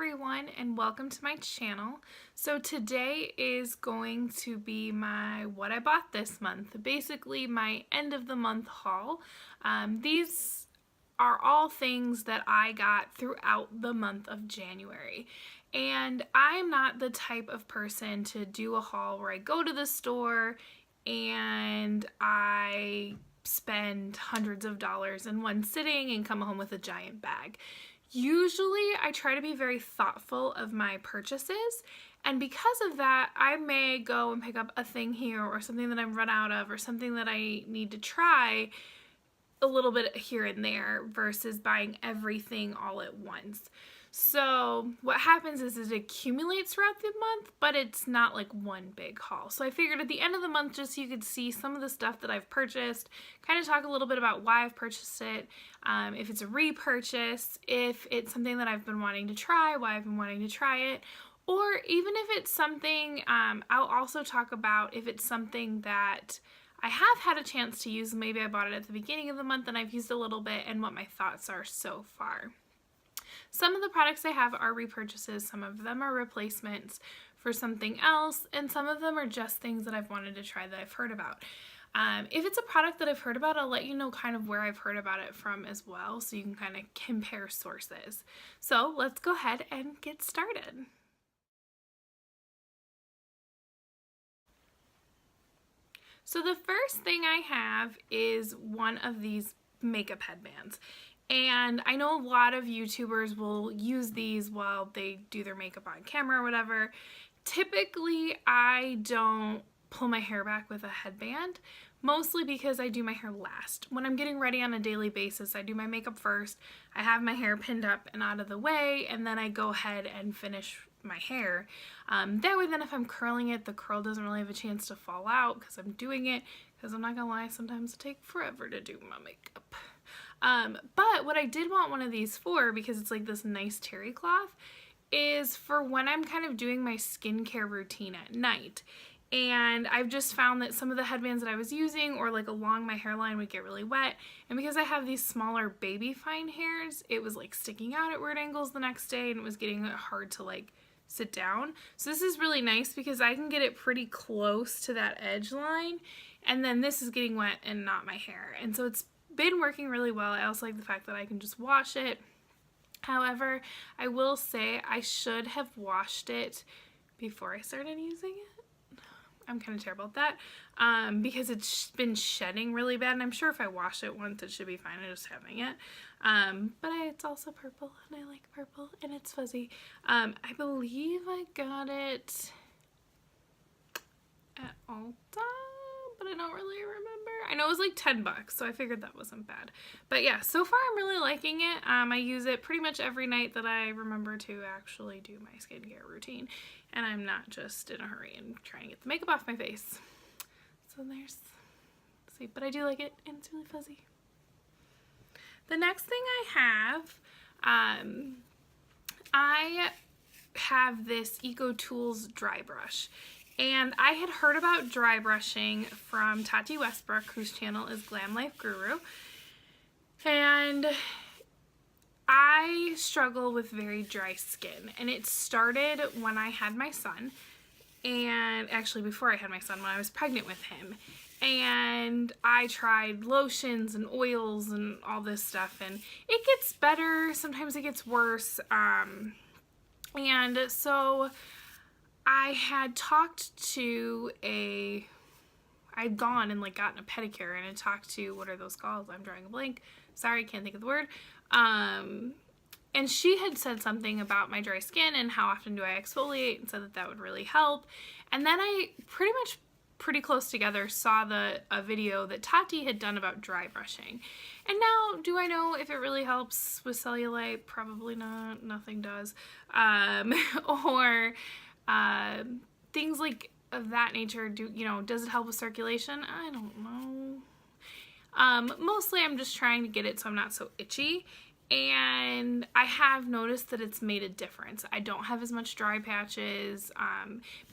everyone, and welcome to my channel. So today is going to be my what I bought this month, basically my end of the month haul. These are all things that I got throughout the month of January. And I'm not the type of person to do a haul where I go to the store and I spend hundreds of dollars in one sitting and come home with a giant bag. Usually I try to be very thoughtful of my purchases, and because of that I may go and pick up a thing here or something that I've run out of or something that I need to try a little bit here and there versus buying everything all at once. So what happens is it accumulates throughout the month, but it's not like one big haul. So I figured at the end of the month, just so you could see some of the stuff that I've purchased, kind of talk a little bit about why I've purchased it, if it's a repurchase, if it's something that I've been wanting to try, why I've been wanting to try it, or even if it's something, I'll also talk about if it's something that I have had a chance to use. Maybe I bought it at the beginning of the month and I've used a little bit, and what my thoughts are so far. Some of the products I have are repurchases, some of them are replacements for something else, and some of them are just things that I've wanted to try that I've heard about. If it's a product that I've heard about, I'll let you know kind of where I've heard about it from as well, so you can kind of compare sources. So let's go ahead and get started. So the first thing I have is one of these makeup headbands. And I know a lot of YouTubers will use these while they do their makeup on camera or whatever. Typically, I don't pull my hair back with a headband, mostly because I do my hair last. When I'm getting ready on a daily basis, I do my makeup first, I have my hair pinned up and out of the way, and then I go ahead and finish my hair. That way then if I'm curling it, the curl doesn't really have a chance to fall out because I'm doing it, because I'm not gonna lie, sometimes it takes forever to do my makeup. But what I did want one of these for, because it's like this nice terry cloth, is for when I'm kind of doing my skincare routine at night. And I've just found that some of the headbands that I was using or like along my hairline would get really wet, and because I have these smaller baby fine hairs, it was like sticking out at weird angles the next day and it was getting hard to like sit down. So this is really nice because I can get it pretty close to that edge line, and then this is getting wet and not my hair, and so it's been working really well. I also like the fact that I can just wash it. However, I will say I should have washed it before I started using it. I'm kind of terrible at that because it's been shedding really bad, and I'm sure if I wash it once it should be fine. I'm just having it. But it's also purple and I like purple and it's fuzzy. I believe I got it at Ulta, but I don't really remember. I know it was like 10 bucks, so I figured that wasn't bad. But yeah, so far I'm really liking it. I use it pretty much every night that I remember to actually do my skincare routine, and I'm not just in a hurry and trying to get the makeup off my face. So there's, see, but I do like it and it's really fuzzy. The next thing I have this Ecotools Dry Brush. And I had heard about dry brushing from Tati Westbrook, whose channel is Glam Life Guru. And I struggle with very dry skin. And it started when I had my son. And actually before I had my son, when I was pregnant with him. And I tried lotions and oils and all this stuff. And it gets better. Sometimes it gets worse. And so I had talked to I'd gone and like gotten a pedicure and had talked to, what are those called? I'm drawing a blank. Sorry, can't think of the word. And she had said something about my dry skin and how often do I exfoliate, and said that that would really help. And then I pretty close together saw a video that Tati had done about dry brushing. And now, do I know if it really helps with cellulite? Probably not. Nothing does. Or things like of that nature. Does it help with circulation? I don't know. Mostly I'm just trying to get it so I'm not so itchy, and I have noticed that it's made a difference. I don't have as much dry patches,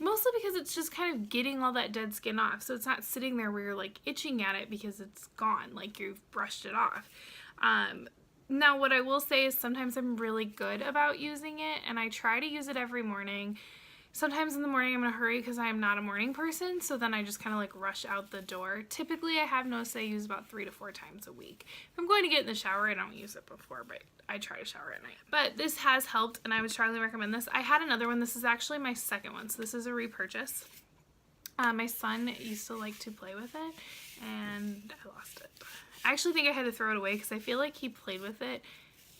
mostly because it's just kind of getting all that dead skin off, so it's not sitting there where you're like itching at it because it's gone, like you've brushed it off. Now, what I will say is sometimes I'm really good about using it, and I try to use it every morning. Sometimes in the morning I'm in a hurry because I am not a morning person, so then I just kind of like rush out the door. Typically, I have noticed I use about 3 to 4 times a week. If I'm going to get in the shower, I don't use it before, but I try to shower at night. But this has helped, and I would strongly recommend this. I had another one. This is actually my second one, so this is a repurchase. My son used to like to play with it, and I lost it. I actually think I had to throw it away because I feel like he played with it.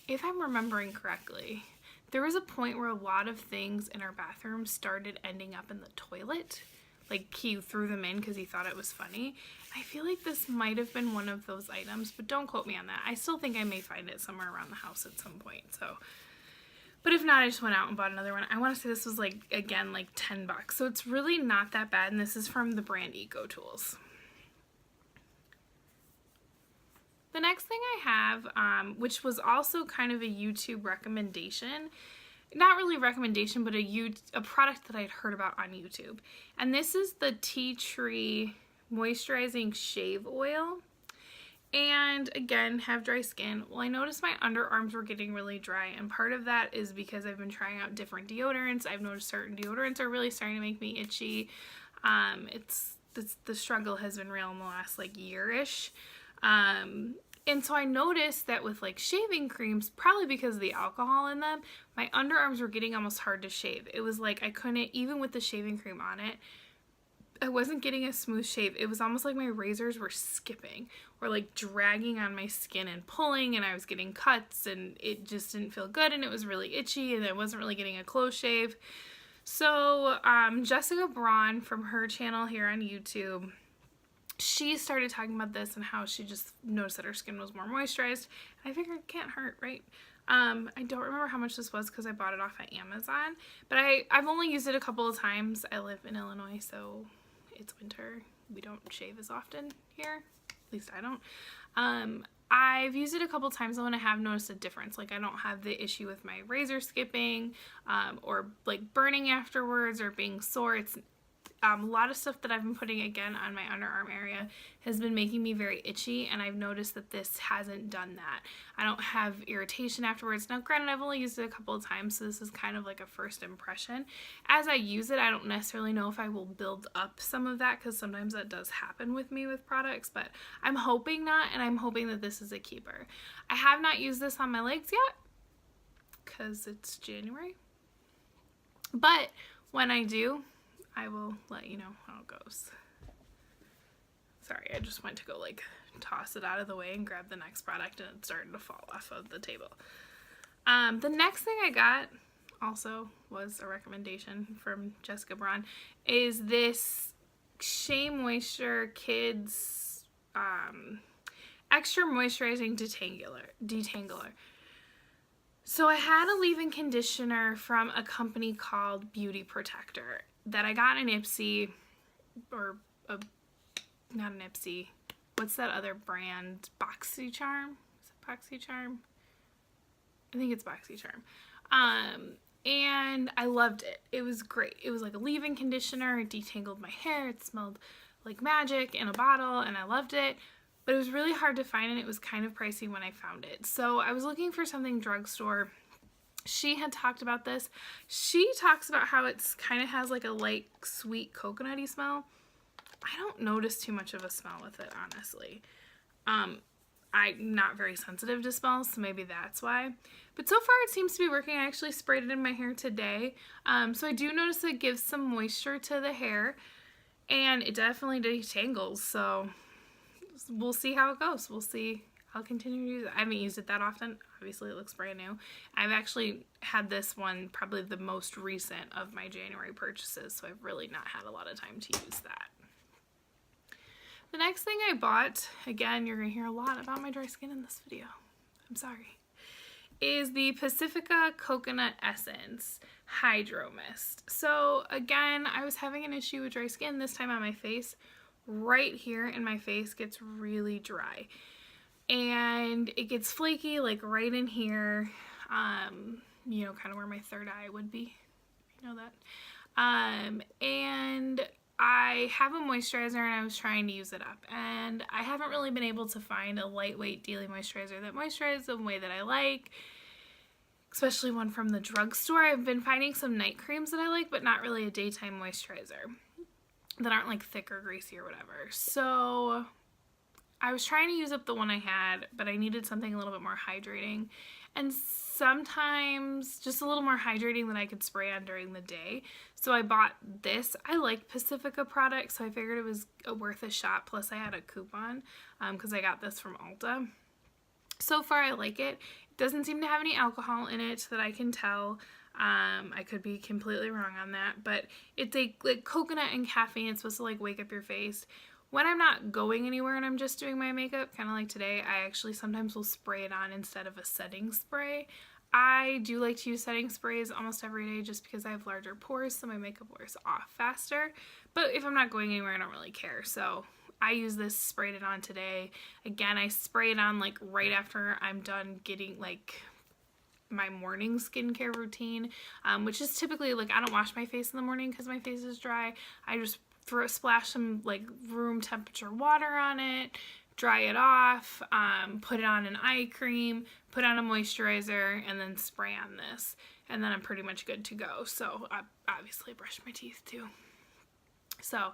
If I'm remembering correctly, there was a point where a lot of things in our bathroom started ending up in the toilet. Like, he threw them in because he thought it was funny. I feel like this might have been one of those items, but don't quote me on that. I still think I may find it somewhere around the house at some point, so. But if not, I just went out and bought another one. I want to say this was like, again, like $10. So it's really not that bad, and this is from the brand Ecotools. The next thing I have, which was also kind of a YouTube recommendation, not really recommendation, but a product that I'd heard about on YouTube. And this is the Tea Tree Moisturizing Shave Oil. And again, have dry skin. Well, I noticed my underarms were getting really dry, and part of that is because I've been trying out different deodorants. I've noticed certain deodorants are really starting to make me itchy. The struggle has been real in the last like year-ish. And so I noticed that with like shaving creams, probably because of the alcohol in them, my underarms were getting almost hard to shave. It was like I couldn't, even with the shaving cream on it, I wasn't getting a smooth shave. It was almost like my razors were skipping or like dragging on my skin and pulling, and I was getting cuts, and it just didn't feel good, and it was really itchy, and I wasn't really getting a close shave. So Jessica Braun from her channel here on YouTube, she started talking about this and how she just noticed that her skin was more moisturized. I figured it can't hurt, right? I don't remember how much this was because I bought it off at Amazon, but I've only used it a couple of times. I live in Illinois, so it's winter. We don't shave as often here. At least I don't. I've used it a couple times though, and I have noticed a difference. Like, I don't have the issue with my razor skipping, or like burning afterwards or being sore. It's a lot of stuff that I've been putting again on my underarm area has been making me very itchy, and I've noticed that this hasn't done that. I don't have irritation afterwards. Now granted, I've only used it a couple of times, so this is kind of like a first impression. As I use it, I don't necessarily know if I will build up some of that, because sometimes that does happen with me with products, but I'm hoping not, and I'm hoping that this is a keeper. I have not used this on my legs yet because it's January, but when I do, I will let you know how it goes. Sorry, I just went to go like toss it out of the way and grab the next product, and it started to fall off of the table. The next thing I got also was a recommendation from Jessica Braun, is this Shea Moisture Kids Extra Moisturizing Detangler. So I had a leave-in conditioner from a company called Beauty Protector that I got in Ipsy, or not an Ipsy. What's that other brand? BoxyCharm? Is it BoxyCharm? I think it's BoxyCharm. And I loved it. It was great. It was like a leave-in conditioner. It detangled my hair. It smelled like magic in a bottle, and I loved it. But it was really hard to find, and it was kind of pricey when I found it. So I was looking for something drugstore. She had talked about this. She talks about how it's kind of has like a light, sweet, coconutty smell. I don't notice too much of a smell with it, honestly. I'm not very sensitive to smells, so maybe that's why. But so far it seems to be working. I actually sprayed it in my hair today. So I do notice it gives some moisture to the hair, and it definitely detangles. So we'll see how it goes. We'll see. I'll continue to use it. I haven't used it that often. Obviously, it looks brand new. I've actually had this one probably the most recent of my January purchases, so I've really not had a lot of time to use that. The next thing I bought, again, you're going to hear a lot about my dry skin in this video. I'm sorry. Is the Pacifica Coconut Essence Hydro Mist. So again, I was having an issue with dry skin, this time on my face. Right here in my face gets really dry, and it gets flaky like right in here, you know, kind of where my third eye would be, you know that, and I have a moisturizer and I was trying to use it up, and I haven't really been able to find a lightweight daily moisturizer that moisturizes the way that I like, especially one from the drugstore. I've been finding some night creams that I like, but not really a daytime moisturizer that aren't like thick or greasy or whatever. So I was trying to use up the one I had, but I needed something a little bit more hydrating, and sometimes just a little more hydrating that I could spray on during the day. So I bought this. I like Pacifica products, so I figured it was worth a shot. Plus I had a coupon because I got this from Ulta. So far I like it. It doesn't seem to have any alcohol in it that I can tell. I could be completely wrong on that, but it's like coconut and caffeine. It's supposed to like wake up your face. When I'm not going anywhere and I'm just doing my makeup, kind of like today, I actually sometimes will spray it on instead of a setting spray. I do like to use setting sprays almost every day just because I have larger pores, so my makeup wears off faster. But if I'm not going anywhere, I don't really care. So I use this, sprayed it on today. Again, I spray it on like right after I'm done getting like my morning skincare routine, which is typically like I don't wash my face in the morning because my face is dry. I just splash some like room temperature water on it, dry it off, put it on an eye cream, put on a moisturizer, and then spray on this, and then I'm pretty much good to go. So I obviously brush my teeth too. So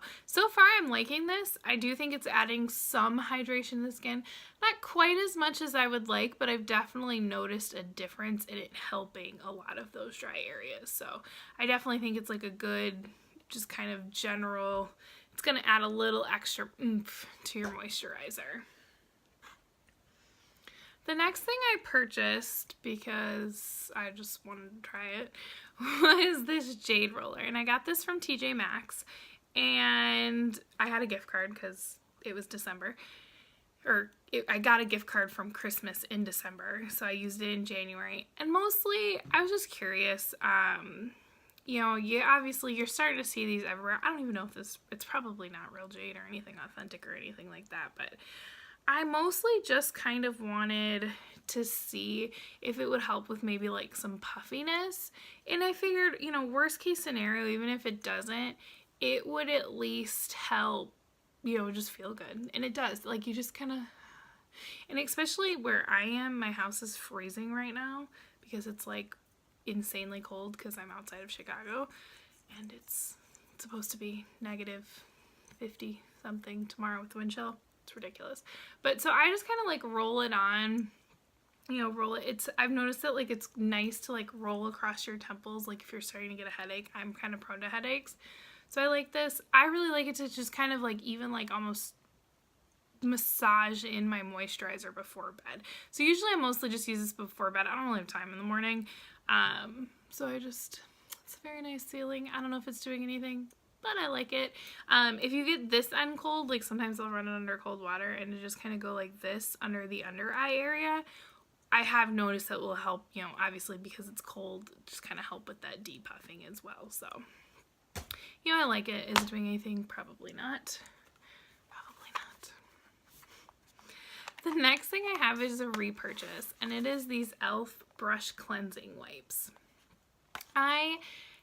far I'm liking this. I do think it's adding some hydration to the skin. Not quite as much as I would like, but I've definitely noticed a difference in it helping a lot of those dry areas. So I definitely think it's like a good, just kind of general, it's going to add a little extra oomph to your moisturizer. The next thing I purchased, because I just wanted to try it, was this Jade Roller. And I got this from TJ Maxx. And I had a gift card because it was December. I got a gift card from Christmas in December. So I used it in January. And mostly, I was just curious. You know, obviously you're starting to see these everywhere. I don't even know if it's probably not real jade or anything authentic or anything like that, but I mostly just kind of wanted to see if it would help with maybe like some puffiness. And I figured, you know, worst case scenario, even if it doesn't, it would at least help, you know, just feel good. And it does. Like you just kind of, and especially where I am, my house is freezing right now because it's like insanely cold because I'm outside of Chicago, and it's supposed to be negative 50 something tomorrow with the wind chill. It's ridiculous. But so I just kind of like roll it on, you know, roll it. I've noticed that like it's nice to like roll across your temples, like if you're starting to get a headache. I'm kind of prone to headaches, so I like this. I really like it to just kind of like even like almost massage in my moisturizer before bed. So usually I mostly just use this before bed. I don't really have time in the morning. So it's a very nice feeling. I don't know if it's doing anything, but I like it. If you get this end cold, like sometimes I'll run it under cold water and it just kind of go like this under the under eye area. I have noticed that will help, you know, obviously because it's cold, just kind of help with that depuffing as well. So, you know, I like it. Is it doing anything? Probably not. Probably not. The next thing I have is a repurchase, and it is these e.l.f. brush cleansing wipes. I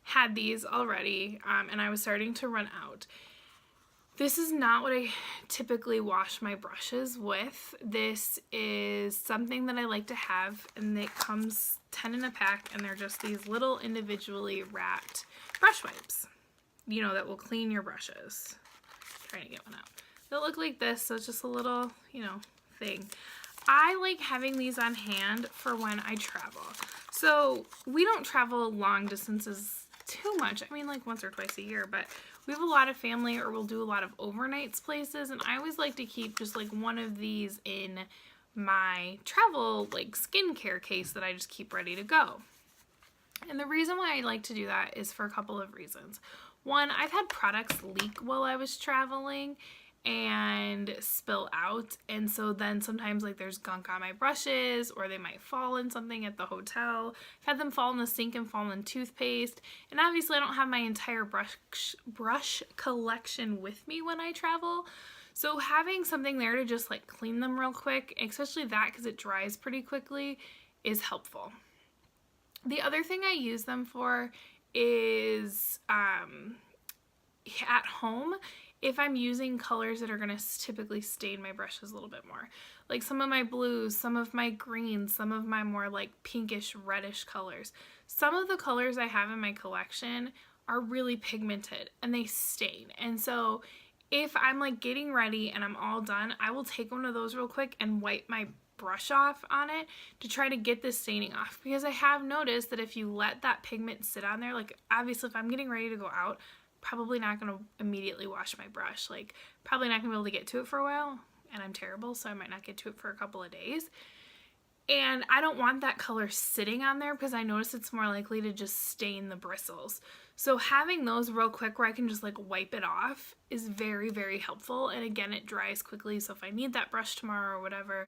had these already, and I was starting to run out. This is not what I typically wash my brushes with. This is something that I like to have, and it comes 10 in a pack, and they're just these little individually wrapped brush wipes, you know, that will clean your brushes. I'm trying to get one out. They'll look like this, so it's just a little, you know, thing. I like having these on hand for when I travel. So we don't travel long distances too much. I mean, like once or twice a year, but we have a lot of family, or we'll do a lot of overnights places, and I always like to keep just like one of these in my travel like skincare case that I just keep ready to go. And the reason why I like to do that is for a couple of reasons. One, I've had products leak while I was traveling and spill out, and so then sometimes like there's gunk on my brushes, or they might fall in something at the hotel. I've had them fall in the sink and fall in toothpaste, and obviously I don't have my entire brush collection with me when I travel, so having something there to just like clean them real quick, especially that because it dries pretty quickly, is helpful. The other thing I use them for is at home, if I'm using colors that are going to typically stain my brushes a little bit more. Like some of my blues, some of my greens, some of my more like pinkish reddish colors. Some of the colors I have in my collection are really pigmented and they stain. And so if I'm like getting ready and I'm all done, I will take one of those real quick and wipe my brush off on it to try to get the staining off, because I have noticed that if you let that pigment sit on there, like obviously if I'm getting ready to go out, probably not going to immediately wash my brush, like probably not going to be able to get to it for a while, and I'm terrible, so I might not get to it for a couple of days. And I don't want that color sitting on there because I notice it's more likely to just stain the bristles. So having those real quick where I can just like wipe it off is very, very helpful. And again, it dries quickly, so if I need that brush tomorrow or whatever,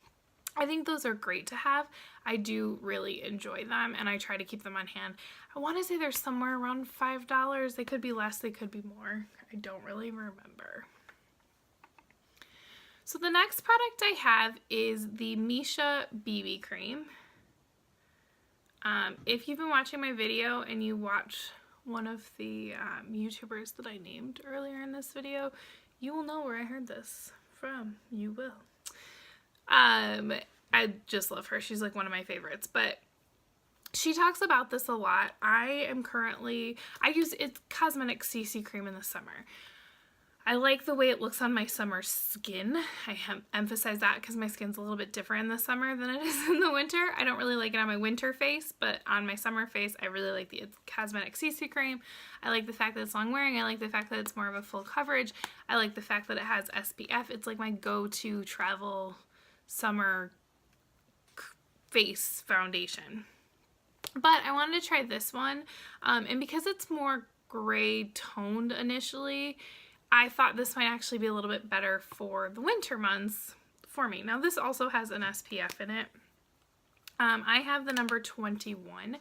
I think those are great to have. I do really enjoy them and I try to keep them on hand. I want to say they're somewhere around $5. They could be less, they could be more. I don't really remember. So the next product I have is the Missha BB cream. If you've been watching my video and you watch one of the YouTubers that I named earlier in this video, you will know where I heard this from. You will. I just love her. She's like one of my favorites, but she talks about this a lot. I use it's cosmetic CC cream in the summer. I like the way it looks on my summer skin. I emphasize that because my skin's a little bit different in the summer than it is in the winter. I don't really like it on my winter face, but on my summer face, I really like the cosmetic CC cream. I like the fact that it's long wearing. I like the fact that it's more of a full coverage. I like the fact that it has SPF. It's like my go-to travel summer face foundation. But I wanted to try this one, and because it's more gray toned initially, I thought this might actually be a little bit better for the winter months for me. Now this also has an SPF in it. I have the number 21.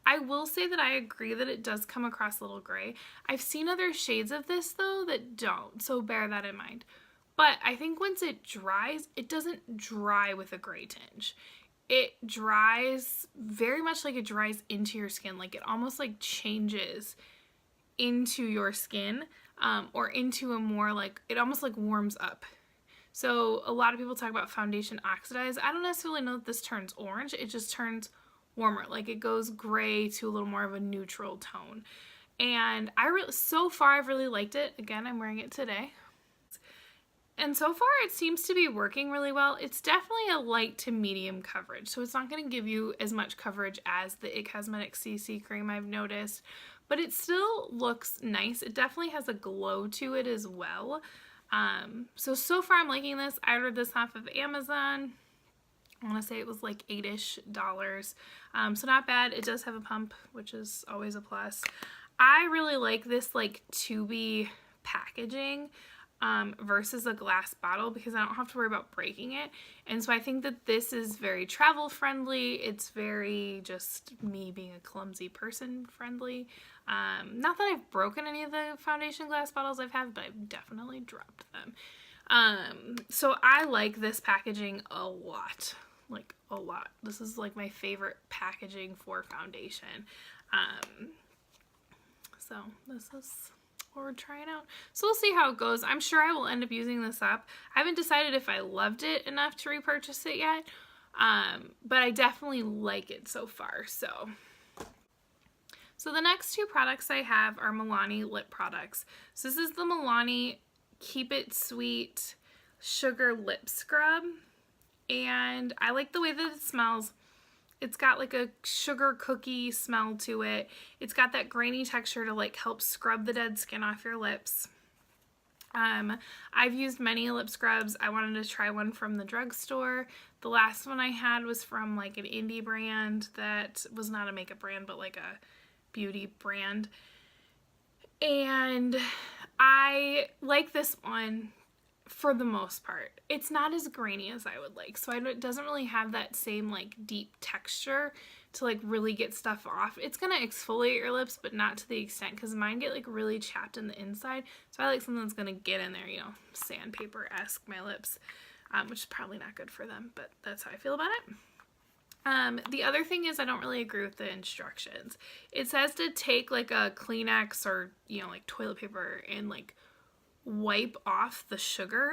I will say that I agree that it does come across a little gray. I've seen other shades of this though that don't, so bear that in mind. But I think once it dries, it doesn't dry with a gray tinge. It dries very much like it dries into your skin. Like it almost like changes into your skin, or into a more like, it almost like warms up. So a lot of people talk about foundation oxidize. I don't necessarily know that this turns orange. It just turns warmer. Like it goes gray to a little more of a neutral tone. And so far I've really liked it. Again, I'm wearing it today. And so far it seems to be working really well. It's definitely a light to medium coverage, so it's not going to give you as much coverage as the It Cosmetics CC cream I've noticed, but it still looks nice. It definitely has a glow to it as well. So far I'm liking this. I ordered this off of Amazon. I want to say it was like $8-ish. So not bad. It does have a pump, which is always a plus. I really like this like tubey packaging versus a glass bottle because I don't have to worry about breaking it. And so I think that this is very travel friendly. It's very just me being a clumsy person friendly. Not that I've broken any of the foundation glass bottles I've had, but I've definitely dropped them. So I like this packaging a lot. Like a lot. This is like my favorite packaging for foundation. So this is what we're trying out. So we'll see how it goes. I'm sure I will end up using this up. I haven't decided if I loved it enough to repurchase it yet, but I definitely like it so far. So the next two products I have are Milani lip products. So this is the Milani Keep It Sweet Sugar Lip Scrub, and I like the way that it smells. It's got like a sugar cookie smell to it. It's got that grainy texture to like help scrub the dead skin off your lips. I've used many lip scrubs. I wanted to try one from the drugstore. The last one I had was from like an indie brand that was not a makeup brand, but like a beauty brand. And I like this one for the most part. It's not as grainy as I would like, so it doesn't really have that same like deep texture to like really get stuff off. It's gonna exfoliate your lips, but not to the extent, because mine get like really chapped in the inside, so I like something that's gonna get in there, you know, sandpaper-esque my lips, which is probably not good for them, but that's how I feel about it. The other thing is I don't really agree with the instructions. It says to take like a Kleenex or, you know, like toilet paper and like wipe off the sugar,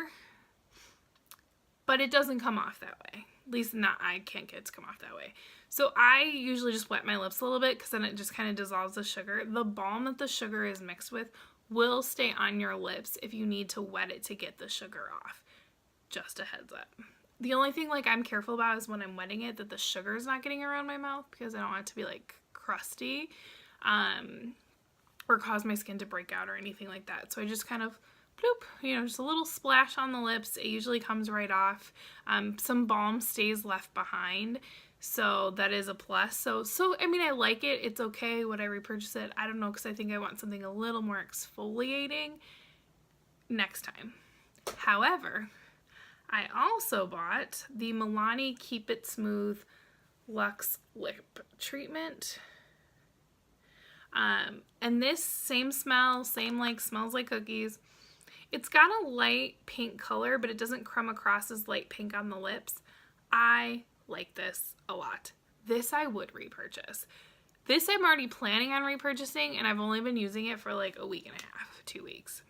but it doesn't come off that way. At least not, I can't get it to come off that way. So I usually just wet my lips a little bit because then it just kind of dissolves the sugar. The balm that the sugar is mixed with will stay on your lips if you need to wet it to get the sugar off. Just a heads up. The only thing like I'm careful about is when I'm wetting it that the sugar is not getting around my mouth because I don't want it to be like crusty or cause my skin to break out or anything like that. So I just kind of bloop, you know, just a little splash on the lips. It usually comes right off. Some balm stays left behind, so that is a plus. So I mean, I like it. It's okay. Would I repurchase it? I don't know, because I think I want something a little more exfoliating next time. However, I also bought the Milani Keep It Smooth Luxe Lip Treatment. And this same smell, same like smells like cookies. It's got a light pink color, but it doesn't crumb across as light pink on the lips. I like this a lot. This I would repurchase. This I'm already planning on repurchasing, and I've only been using it for like a week and a half, 2 weeks.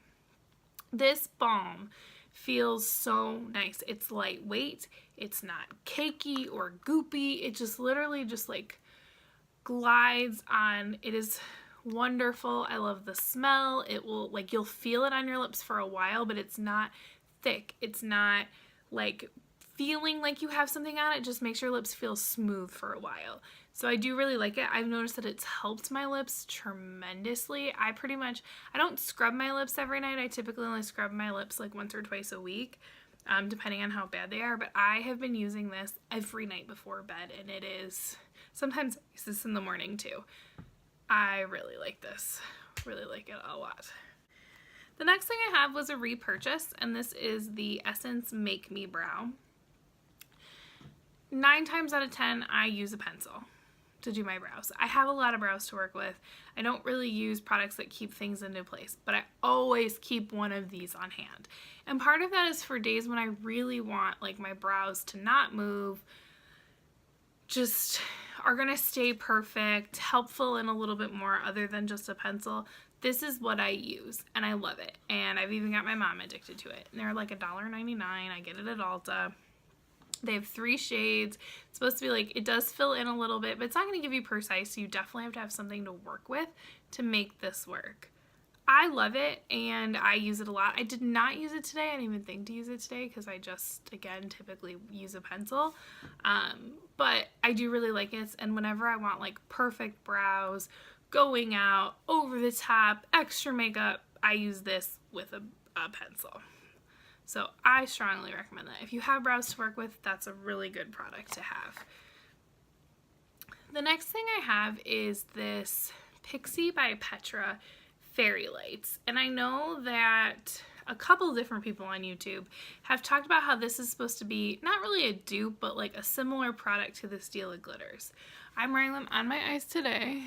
This balm feels so nice. It's lightweight. It's not cakey or goopy. It just literally just like glides on. It is wonderful. I love the smell. It will, like, you'll feel it on your lips for a while, but it's not thick. It's not like feeling like you have something on it. Just makes your lips feel smooth for a while. So I do really like it. I've noticed that it's helped my lips tremendously. I don't scrub my lips every night. I typically only scrub my lips like once or twice a week, depending on how bad they are. But I have been using this every night before bed, and it is, sometimes I use this in the morning too. I really like this. Really like it a lot. The next thing I have was a repurchase, and this is the Essence Make Me Brow. 9 times out of 10, I use a pencil to do my brows. I have a lot of brows to work with. I don't really use products that keep things into place, but I always keep one of these on hand. And part of that is for days when I really want like my brows to not move, just are gonna stay perfect, helpful in a little bit more other than just a pencil. This is what I use, and I love it. And I've even got my mom addicted to it. And they're like $1.99. I get it at Ulta. They have 3 shades. It's supposed to be like, it does fill in a little bit, but it's not going to give you precise, so you definitely have to have something to work with to make this work. I love it, and I use it a lot. I did not use it today. I didn't even think to use it today because I just, again, typically use a pencil. But I do really like it, and whenever I want like perfect brows, going out, over the top, extra makeup, I use this with a pencil. So I strongly recommend that. If you have brows to work with, that's a really good product to have. The next thing I have is this Pixi by Petra Fairy Lights. And I know that a couple different people on YouTube have talked about how this is supposed to be not really a dupe, but like a similar product to the Stila Glitters. I'm wearing them on my eyes today.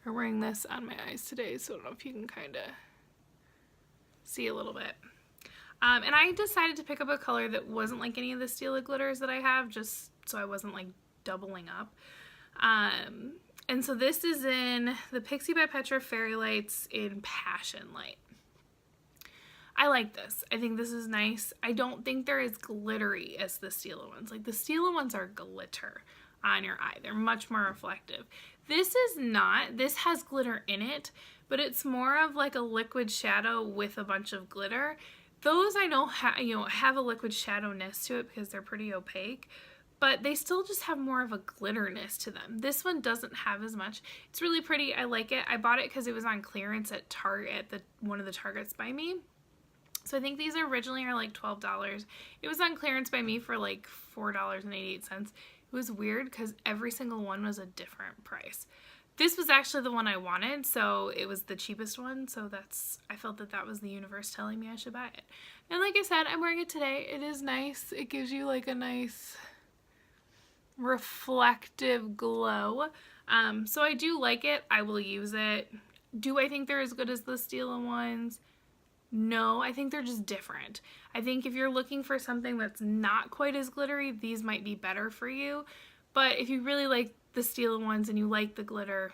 I'm wearing this on my eyes today, so I don't know if you can kind of see a little bit. And I decided to pick up a color that wasn't like any of the Stila Glitters that I have, just so I wasn't like doubling up. And so this is in the Pixi by Petra Fairy Lights in Passion Light. I like this. I think this is nice. I don't think they're as glittery as the Stila ones. Like the Stila ones are glitter on your eye. They're much more reflective. This is not. This has glitter in it, but it's more of like a liquid shadow with a bunch of glitter. Those I know have a liquid shadowness to it because they're pretty opaque, but they still just have more of a glitterness to them. This one doesn't have as much. It's really pretty. I like it. I bought it because it was on clearance at Target, at one of the Targets by me. So I think these originally are like $12. It was on clearance by me for like $4.88. It was weird because every single one was a different price. This was actually the one I wanted, so it was the cheapest one, so I felt that was the universe telling me I should buy it. And like I said, I'm wearing it today. It is nice. It gives you like a nice reflective glow. So I do like it. I will use it. Do I think they're as good as the Stila ones? No, I think they're just different. I think if you're looking for something that's not quite as glittery, these might be better for you. But if you really like the Stila ones and you like the glitter,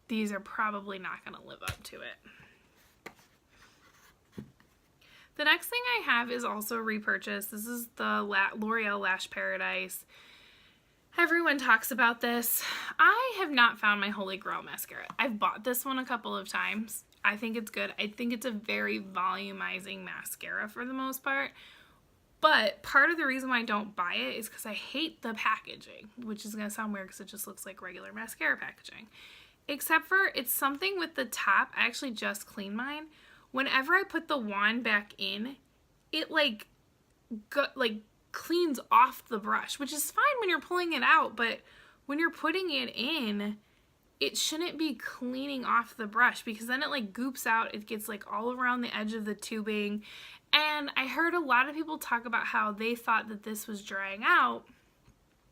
these are probably not going to live up to it. The next thing I have is also a repurchase. This is the L'Oreal Lash Paradise. Everyone talks about this. I have not found my holy grail mascara. I've bought this one a couple of times. I think it's good. I think it's a very volumizing mascara for the most part. But part of the reason why I don't buy it is because I hate the packaging, which is going to sound weird because it just looks like regular mascara packaging. Except for it's something with the top. I actually just cleaned mine. Whenever I put the wand back in, it like cleans off the brush, which is fine when you're pulling it out, but when you're putting it in, it shouldn't be cleaning off the brush because then it like goops out. It gets like all around the edge of the tubing. And I heard a lot of people talk about how they thought that this was drying out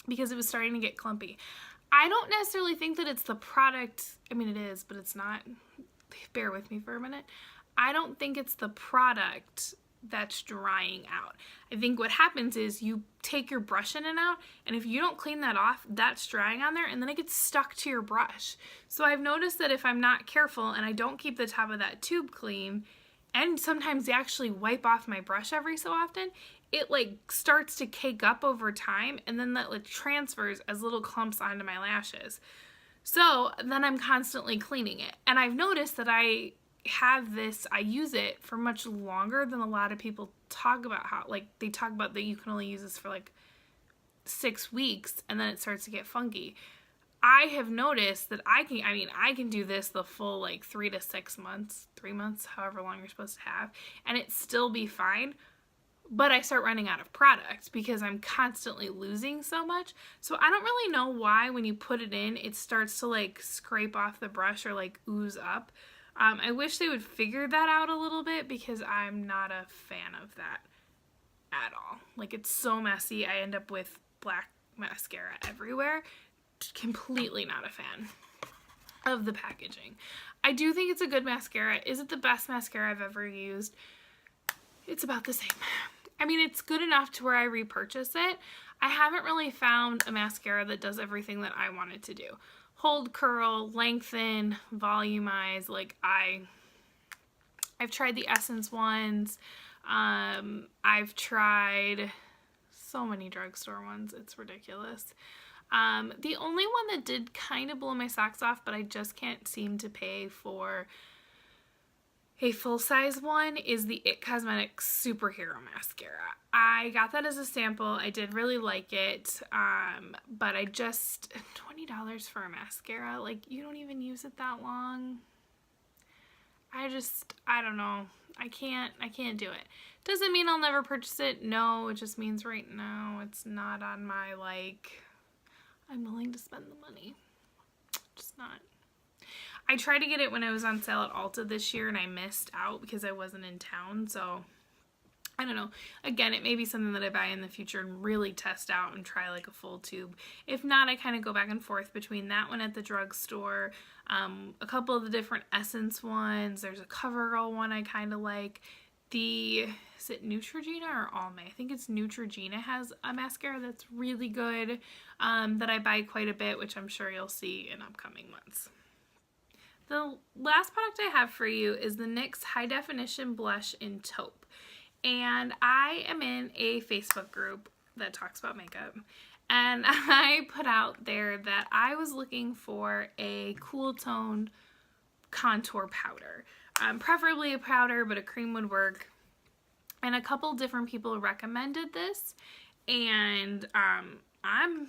because it was starting to get clumpy. I don't necessarily think that it's the product. I mean, it is, but it's not. Bear with me for a minute. I don't think it's the product that's drying out. I think what happens is you take your brush in and out, and if you don't clean that off, that's drying on there, and then it gets stuck to your brush. So I've noticed that if I'm not careful and I don't keep the top of that tube clean, and sometimes actually wipe off my brush every so often, it like starts to cake up over time, and then that like transfers as little clumps onto my lashes. So then I'm constantly cleaning it, and I've noticed that I use it for much longer than a lot of people talk about. How like they talk about that you can only use this for like 6 weeks and then it starts to get funky. I have noticed that I can do this the full like 3 to 6 months, 3 months, however long you're supposed to have, and it still be fine. But I start running out of product because I'm constantly losing so much. So I don't really know why when you put it in, it starts to like scrape off the brush or like ooze up. I wish they would figure that out a little bit because I'm not a fan of that at all. Like, it's so messy. I end up with black mascara everywhere. Completely not a fan of the packaging. I do think it's a good mascara. Is it the best mascara I've ever used? It's about the same. I mean, it's good enough to where I repurchase it. I haven't really found a mascara that does everything that I want it to do. Hold, curl, lengthen, volumize. Like I've tried the Essence ones. I've tried so many drugstore ones. It's ridiculous. The only one that did kind of blow my socks off, but I just can't seem to pay for a full-size one, is the It Cosmetics Superhero Mascara. I got that as a sample. I did really like it, but I just, $20 for a mascara, like, you don't even use it that long. I don't know. I can't do it. Doesn't mean I'll never purchase it. No, it just means right now it's not on my, like, I'm willing to spend the money. Just not. I tried to get it when I was on sale at Ulta this year and I missed out because I wasn't in town, so I don't know. Again, it may be something that I buy in the future and really test out and try like a full tube. If not, I kind of go back and forth between that one at the drugstore, a couple of the different Essence ones. There's a Covergirl one I kind of like. Is it Neutrogena or Almay? I think it's Neutrogena has a mascara that's really good that I buy quite a bit, which I'm sure you'll see in upcoming months. The last product I have for you is the NYX High Definition Blush in Taupe. And I am in a Facebook group that talks about makeup. And I put out there that I was looking for a cool toned contour powder. Preferably a powder, but a cream would work. And a couple different people recommended this. And I'm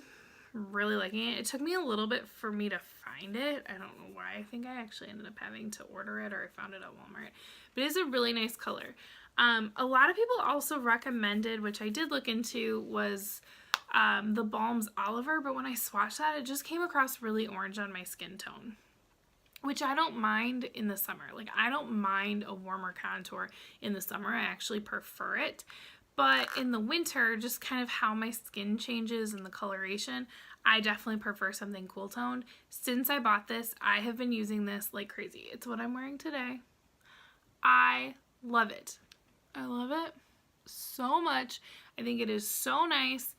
really liking it. It took me a little bit for me to find it. I don't know why. I think I actually ended up having to order it, or I found it at Walmart. But it is a really nice color. A lot of people also recommended, which I did look into, was the Balm's Oliver, but when I swatched that, it just came across really orange on my skin tone, which I don't mind in the summer. Like, I don't mind a warmer contour in the summer. I actually prefer it. But in the winter, just kind of how my skin changes and the coloration, I definitely prefer something cool toned. Since I bought this, I have been using this like crazy. It's what I'm wearing today. I Love it. I love it so much. I think it is so nice.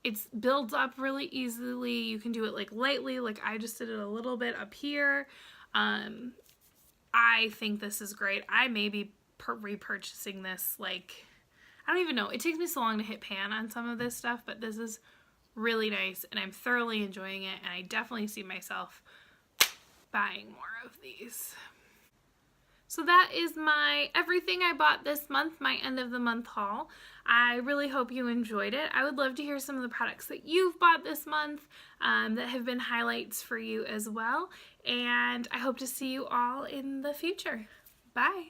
It builds up really easily. You can do it like lightly, like I just did it a little bit up here. I think this is great. I may be repurchasing this, like, I don't even know. It takes me so long to hit pan on some of this stuff, but this is really nice and I'm thoroughly enjoying it, and I definitely see myself buying more of these. So that is my everything I bought this month, my end of the month haul. I really hope you enjoyed it. I would love to hear some of the products that you've bought this month that have been highlights for you as well. And I hope to see you all in the future. Bye.